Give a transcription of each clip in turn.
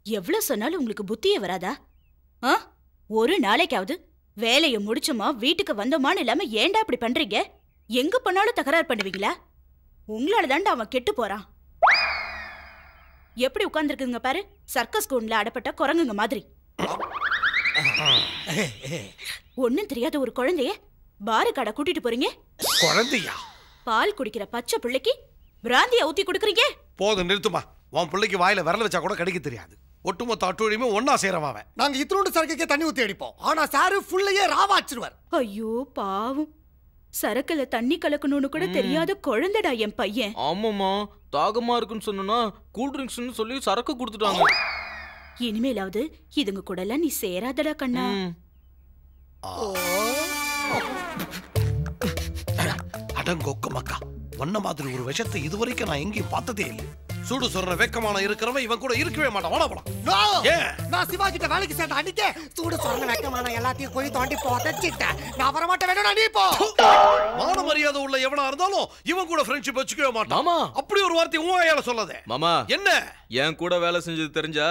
எவ்வளவு சொன்னாலும் உங்களுக்கு புத்தியே வராதா? ஒரு நாளைக்காவது வேலையை முடிச்சோமா வீட்டுக்கு வந்தோமான்னு இல்லாம ஏன்டா இப்படி பண்றீங்க? எங்க பண்ணாலும் தகராறு பண்ணுவீங்களா? உங்களால தாண்டா அவன் கெட்டு போறான். எப்படி உட்கார்ந்துருக்குங்க பாரு, சர்க்கஸ் கூண்ல அடப்பட்ட குரங்குங்க மாதிரி. ஒன்னும் தெரியாத ஒரு குழந்தைய பாரு கடை கூட்டிட்டு போறீங்க. குழந்தையா? பால் குடிக்கிற பச்சை பிள்ளைக்கு பிராந்தியா ஊத்தி குடுக்குறீங்க. போதும் நிறுத்துமா. உன் பிள்ளைக்கு வாயில விரல வச்சா கூட கடிக்க தெரியாது. ஒட்டுமொத்த அட்டுழியுமே ஒன்னா சேரவாவன். நாங்க இத்தனோண்டு சரக்குக்கே தண்ணி ஊத்தி அடிப்போம். ஆனா சாரு ஃபுல்லையே ராவாச்சிருவார். ஐயோ பாவம், சரக்குல தண்ணி கலக்கணும்னு கூட தெரியாத குழந்தைடா என் பையன். ஆமாமா, தாகமா இருக்குன்னு சொன்னா கூல் ட்ரிங்க்ஸ்னு சொல்லி சரக்கு கொடுத்துட்டாங்க. இனிமேலாவது இதுங்க கூட எல்லாம் நீ சேராதடா கண்ணா. அடங்கொக்க மக்கா, ஒன்ன மாதிரி ஒரு விஷத்தை இதுவரைக்கும் நான் எங்கேயும் பார்த்ததே இல்லை. சூடு சொல்ற வெக்கமான இருக்கிறவன் இவன் கூட இருக்கவே மாட்டான். வாடா போலாம். நான் சிவா கிட்ட வேலைக்கு சேர்ந்த அன்னைக்கே சூடு சொல்ற வெக்கமான எல்லாத்தையும் போய் தோண்டி போதச்சிட்டேன். நான் வர மாட்டேன், வேணும் நீ போ. மான மரியாதை உள்ள எவனா இருந்தாலும் இவன் கூட ஃப்ரெண்ட்ஷிப் வச்சுக்கவே மாட்டான். மாமா, அப்படி ஒரு வார்த்தை உன் வாயால சொல்லாதே. மாமா, என்ன என் கூட வேலை செஞ்சது தெரிஞ்சா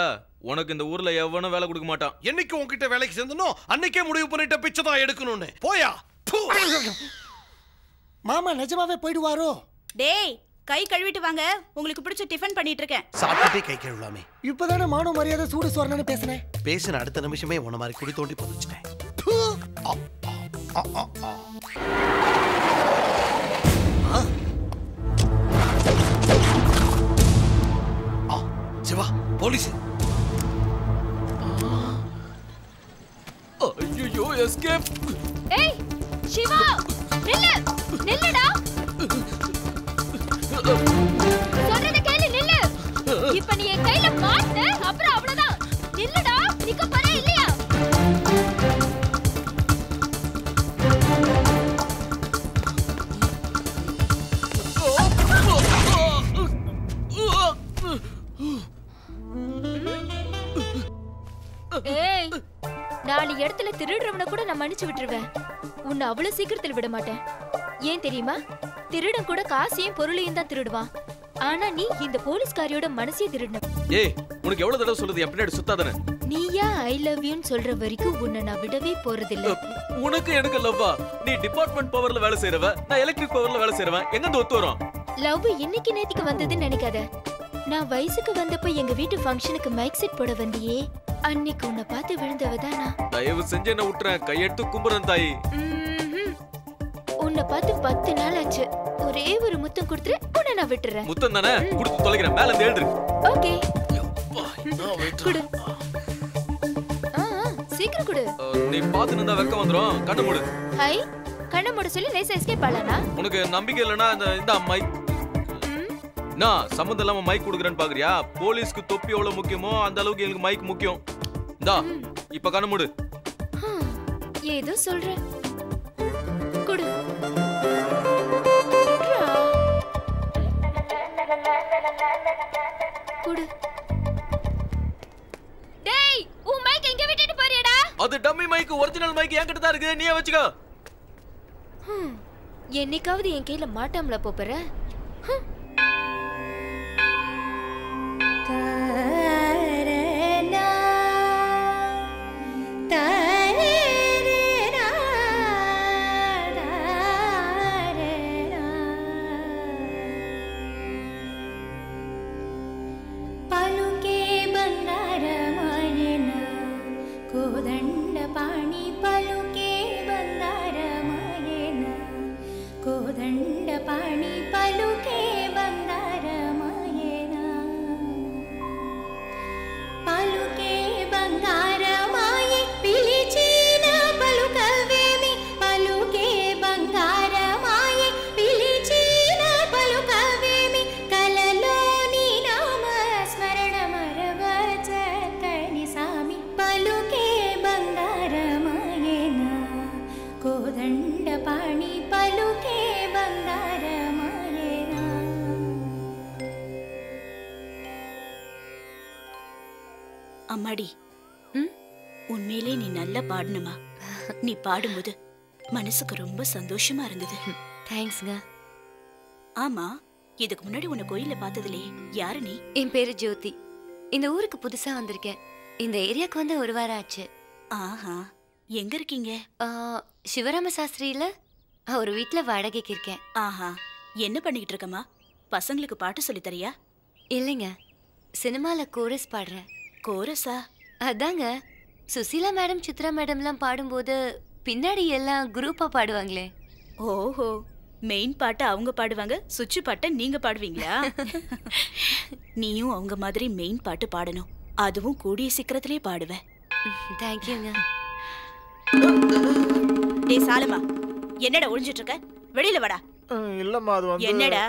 உனக்கு இந்த ஊர்ல எவனும் வேலை கொடுக்க மாட்டான். என்னைக்கு உன்கிட்ட வேலைக்கு சேர்ந்தனோ அன்னைக்கே முடிவு பண்ணிட்ட பிச்சை தான் எடுக்கணும்னு. போயா. மாமா நிஜமாவே போயிடுவாரோ? டேய், கை கழுவிட்டு வாங்க, உங்களுக்கு பிடிச்ச டிஃபன் பண்ணிட்டு இருக்கேன். சாப்பிட்டே கை கழுவலாமே. இப்பதானே மான மரியாதை சூடு சொரணன்னு பேசினேன். பேசின அடுத்த நிமிஷமே உன்ன மாதிரி குடி தோண்டி புதைச்சிட்டேன். சிவா, போலீஸ். ஐயோ, எஸ்கேப். ஏய் சிவா, நில்லு, நில்லுடா. சொல்றத கேளு, நில்லு. இப்ப நீ என் கையில மாட்ட, அப்புறம் அவ்வளவுதான். நில்லுடா, நிக்க போறே இல்லையா? ஏய், 4 இடத்துல திருடுறவனை கூட நான் மன்னிச்சு விட்டுருவேன். உன்னை அவ்வளவு சீக்கிரத்தில் விட மாட்டேன். ஏன் தெரியுமா? திருடன் கூட காசையும் பொருளையும் தான் திருடுவான். ஆனா நீ இந்த போலீஸ்காரியோட மனசையே திருடுன. ஏய், உனக்கு எவ்வளவு தடவை சொல்றது என் பின்னாடி சுத்தாதனே? நீயா ஐ லவ் யூன்னு சொல்ற வரைக்கும் உன்னை நான் விடவே போறதில்ல. உனக்கு எனக்கு லவ்வா? நீ டிபார்ட்மெண்ட் பவர்ல வேலை செய்றவ, நான் எலக்ட்ரிக் பவர்ல வேலை செய்றவன். எங்க இருந்து ஒத்து வரோம்? லவ் இன்னைக்கு நேத்திக்கு வந்ததுன்னு நினைக்காத. நான் வயசுக்கு வந்தப்ப எங்க வீட்டு ஃபங்க்ஷனுக்கு மைக் செட் போட வந்தியே, அன்னைக்கு உன்னை பார்த்து விழுந்தவதானா? தயவு செஞ்சு என்ன விட்டுறேன், கையெடுத்து கும்புறேன் தாயி. உன்னை பார்த்து 10 நாள் ஆச்சு. ஒரே ஒரு முத்தம் கொடுத்துரு, உன்னை நான் விட்டுறேன். முத்தம் தானே கொடுத்து தொலைக்கிறேன். மேல இருந்து எழுதுரு. ஓகே, குடு. சீக்கிரம் குடு. நீ பாத்து நின்னா வெக்க வந்துரும். கண்ணு மூடு. ஹை, கண்ணு மூட சொல்லி லேசா எஸ்கேப் ஆளானா? உனக்கு நம்பிக்கை இல்லனா இந்த மைக் நான் சம்மந்தம் இல்லாம மைக் கொடுக்குறேன்னு பாக்குறியா? போலீஸ்க்கு தொப்பி எவ்வளவு முக்கியமோ அந்த அளவுக்கு எனக்கு மைக் முக்கியம். இந்தா, இப்ப கண்ணு மூடு. ஏதோ சொல்ற. குடு. குடு. டேய், உன் மைக் எங்க விட்டுட்டு போறியடா? அது டம்மி மைக், ஒரிஜினல் மைக் என்கிட்ட தான் இருக்கு. நீயே வச்சுக்கோ. என்னைக்காவது என் கையில மாட்டாமல போற? அம்மாடி, உண்மையிலே நீ நல்லா பாடணுமா? நீ பாடும்போது மனசுக்கு ரொம்ப சந்தோஷமா இருந்தது. தேங்க்ஸ்ங்க. ஆமா, இதுக்கு முன்னாடி உன்னை கோயில்ல பார்த்ததுலயே யாரு நீ? என் பேரு ஜோதி. இந்த ஊருக்கு புதுசா வந்திருக்கேன். இந்த ஏரியாக்கு வந்து ஒரு வாரம் ஆச்சு. ஆஹா, எங்க இருக்கீங்க? சிவராம சாஸ்திரியில ஒரு வீட்ல வாடகைக்கு இருக்கேன். ஆஹா, என்ன பண்ணிக்கிட்டு இருக்கமா? பசங்களுக்கு பாட்டு சொல்லி தரியா? இல்லைங்க, சினிமால கோரஸ் பாடுறேன். கோரஸா? அதாங்க, சுசீலா மேடம் சித்ரா மேடம்லாம் பாடும்போது பின்னாடி எல்லாம் குரூப்பா பாடுவாங்களே. ஓஹோ, மெயின் பாட்டை அவங்க பாடுவாங்க, சுவிட்ச் பாட்டை நீங்க பாடுவீங்களா? நீயும் அவங்க மாதிரி மெயின் பாட்டு பாடணும். அதுவும் கூடிய சீக்கிரத்திலே பாடுவேன். தேங்க்யூங்க. டேய் சாலமா, என்னடா ஒளிஞ்சிட்டு இருக்க? வெளியில வாடா. இல்லம்மா, அது வந்து என்னடா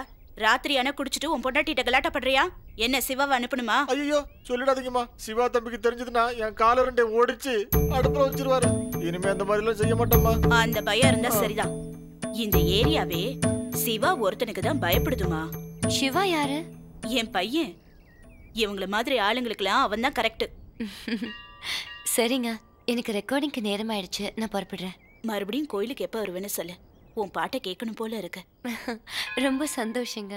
ராத்திரி ஆனா குடிச்சிட்டு உன் பொண்டாட்டிட்ட கலாட்டா பண்றியா? என்ன சிவாவை அனுப்பணுமா? ஐயோ சொல்லிடாதீங்கம்மா. சிவா தம்பிக்கு தெரிஞ்சதுன்னா என் கால ரெண்டை ஓடிச்சு அடுப்புல வச்சிருவாரு. இனிமே அந்த மாதிரி எல்லாம் செய்ய மாட்டோம்மா. அந்த பயம் இருந்தா சரிதான். இந்த ஏரியாவே சிவா ஒருத்தனுக்கு தான் பயப்படுதுமா. சிவா யாரு? என் பையன். இவங்கள மாதிரி ஆளுங்களுக்குலாம் அவன் தான் கரெக்ட். சரிங்க, எனக்கு ரெக்கார்டிங்க்கு நேரம் ஆயிடுச்சு, நான் புறப்படுறேன். மறுபடியும் கோயிலுக்கு எப்ப வருவேன்னு சொல்லு. உன் பாட்டை கேட்கணும் போல இருக்கு. ரொம்ப சந்தோஷங்க.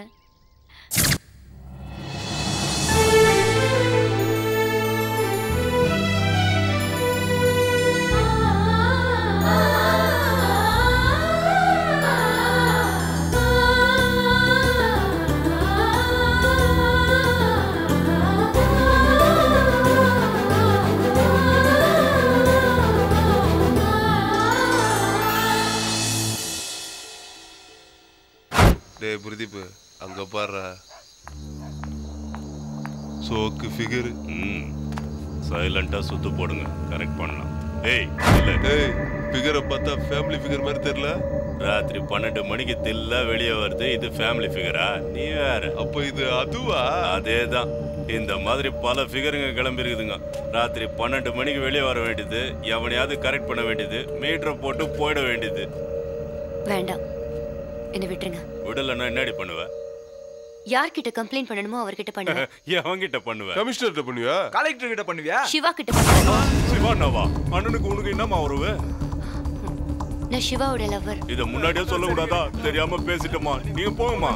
டேய் பிரதீப், அங்க பாரு சோக்கு ஃபிகர். சைலண்டா சுத்து போடுங்க, கரெக்ட் பண்ணலாம். ஏய் ஏய், ஃபிகரை பார்த்தா ஃபேமிலி ஃபிகர் மாதிரி தெரியல. ராத்திரி 12 மணிக்கு தில்லா வெளியே வருது, இது ஃபேமிலி ஃபிகரா? நீ வேற. அப்ப இது அதுவா? அதேதான். இந்த மாதிரி பல ஃபிகருங்க கிளம்பி இருக்குதுங்க. ராத்திரி 12 மணிக்கு வெளியே வர வேண்டியது, எவனையாவது கரெக்ட் பண்ண வேண்டியது, மீட்டரை போட்டு போயிட வேண்டியது. வேண்டாம், என்ன விட்டுருங்க. விடலன்னா என்னடி பண்ணுவ? யார்கிட்ட கம்ப்ளைண்ட் பண்ணணுமோ அவர்கிட்ட பண்ணுவேன். எவன்கிட்ட பண்ணுவ? கமிஷனர்கிட்ட பண்ணுவியா? கலெக்டர் கிட்ட பண்ணுவியா? சிவா கிட்ட பண்ணுவேன். சிவானவா? அண்ணனுக்கு உனக்கு என்னமா உறவு? நான் சிவாவோட லவ்வர். இத முன்னாடியே சொல்ல கூடாதா? தெரியாம பேசிட்டோமா? நீங்க போங்கம்மா.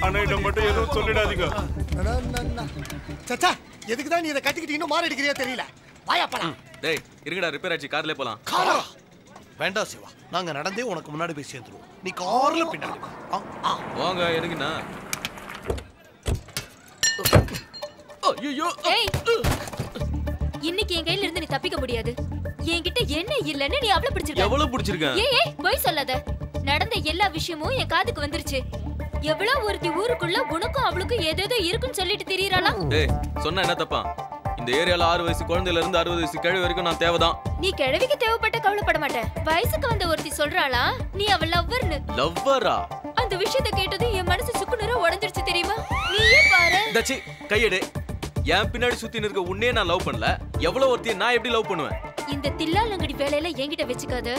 அண்ணன்கிட்ட மட்டும் எதுவும் சொல்லிடாதீங்க. சச்சா, எதுக்கு தான் நீ இதை கட்டிக்கிட்டு இன்னும் மாறி அடிக்கிறியோ தெரியல. வாயா போலாம். டேய் இருங்கடா, ரிப்பேர் ஆச்சு, கார்ல போலாம். காரா வேண்டாம் சிவா, நாங்க நடந்தே உனக்கு முன்னாடி போய் சேர்ந்துருவோம். நீ கார்ல பின்னாடி வாங்க. எதுக்குண்ணா? ஐயோ, ஏய், இன்னைக்கு என் கையில இருந்து நீ தப்பிக்க முடியாது. என்கிட்ட என்ன இல்லன்னு நீ அவளை பிடிச்சிருக்க. எவ்வளவு பிடிச்சிருக்கேன்? ஏய் போய் சொல்லாத. நடந்த எல்லா விஷயமும் என் காதுக்கு வந்துருச்சு. எவ்வளவு ஒருத்தி ஊருக்குள்ள உனக்கும் அவளுக்கும் ஏதேதோ இருக்குன்னு சொல்லிட்டு திரியறாளா? டேய் சொன்னா என்ன தப்பா? இந்த ஏரியால 6 வயசு குழந்தையில இருந்து 60 வயசு கிழவி வரைக்கும் நான் தேவைதான். நீ கிழவிக்கு தேவைப்பட்ட கவலைப்பட மாட்டேன். வயசுக்கு வந்த ஒருத்தி சொல்றாளா நீ அவ லவ்வர்னு. லவ்வரா? அந்த விஷயத்தை கேட்டது என் மனசு சுக்குநூறா உடைஞ்சிருச்சு தெரியுமா? நீயே பாரு. டச்சி கையெடு. என் பின்னாடி சுத்தி நிற்க உன்னே நான் லவ் பண்ணல. எவ்வளவு ஒருத்தியை நான் எப்படி லவ் பண்ணுவேன்? இந்த தில்லாலங்கடி வேலையில என்கிட்ட வச்சுக்காத.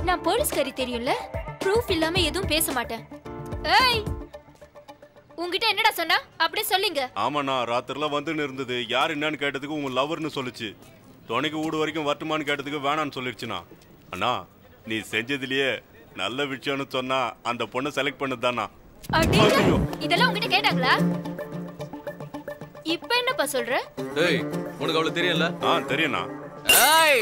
நான் போலீஸ்காரி தெரியும்ல, ப்ரூஃப் இல்லாம எதுவும் பேச மாட்டேன். ஏய், உன்கிட்ட என்னடா சொன்னா? அப்படியே சொல்லுங்க. ஆமாண்ணா, ராத்திரிலாம் வந்துன்னு இருந்தது. யார் என்னன்னு கேட்டதுக்கு உங்க லவர்னு சொல்லுச்சு. துணைக்கு வீடு வரைக்கும் வரட்டுமான்னு கேட்டதுக்கு வேணான்னு சொல்லிடுச்சுண்ணா. அண்ணா, நீ செஞ்சதுலயே நல்ல விஷயம்னு சொன்னா அந்த பொண்ணை செலக்ட் பண்ணதுதானா? இதெல்லாம் உங்ககிட்ட கேட்டாங்களா? இப்ப என்னப்பா சொல்ற? ஏய், உனக்கு அவ்வளவு தெரியல? தெரியும்ண்ணா. ஏய்